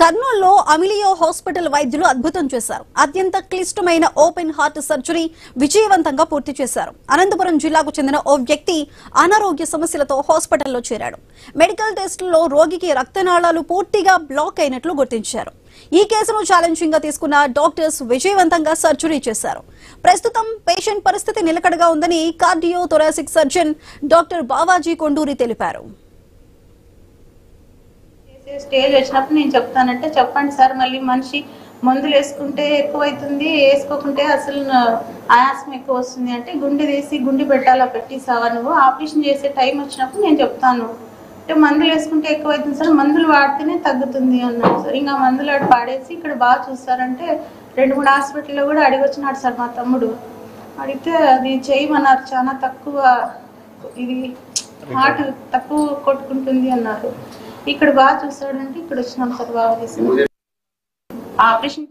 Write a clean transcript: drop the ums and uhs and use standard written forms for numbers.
కర్నూలులో అమిలియో హాస్పిటల్ వైద్యులు అద్భుతం చేశారు. అత్యంత క్లిష్టమైన ఓపెన్ హార్ట్ సర్జరీ విజయవంతంగా పూర్తి చేశారు. అనంతపురం జిల్లాకు చెందిన ఓ వ్యక్తి అనారోగ్య సమస్యలతో హాస్పిటల్లో చేరాడు. మెడికల్ టెస్టుల్లో రోగికి రక్తనాళాలు పూర్తిగా బ్లాక్ అయినట్లు గుర్తించారు. ఈ కేసును ఛాలెంజింగ్ గా తీసుకున్న డాక్టర్స్ విజయవంతంగా సర్జరీ చేశారు. ప్రస్తుతం పేషెంట్ పరిస్థితి నిలకడగా ఉందని cardio thoracic surgeon doctor Bavaji Konduri తెలిపారు. స్టేజ్ వచ్చినప్పుడు నేను చెప్తానంటే చెప్పండి సార్, మళ్ళీ మనిషి మందులు వేసుకుంటే ఎక్కువైతుంది, వేసుకోకుంటే అసలు ఆయాసం ఎక్కువ వస్తుంది అంటే గుండె తీసి గుండె పెట్టాలా పెట్టేసావా నువ్వు, ఆపరేషన్ చేసే టైం వచ్చినప్పుడు నేను చెప్తాను అంటే మందులు వేసుకుంటే ఎక్కువైతుంది సార్, మందులు వాడితేనే తగ్గుతుంది అన్నాడు సార్. ఇంకా మందులు వాడి పాడేసి ఇక్కడ బాగా చూస్తారంటే 2-3 హాస్పిటల్లో కూడా అడిగి వచ్చినాడు సార్ మా తమ్ముడు. అడిగితే అది చేయమన్నారు, చాలా తక్కువ, ఇది హార్ట్ తక్కువ కొట్టుకుంటుంది అన్నారు. ఇక్కడ బాగా చూస్తాడంటే ఇక్కడ వచ్చినాం సార్, బాగా చేసాం ఆపరేషన్.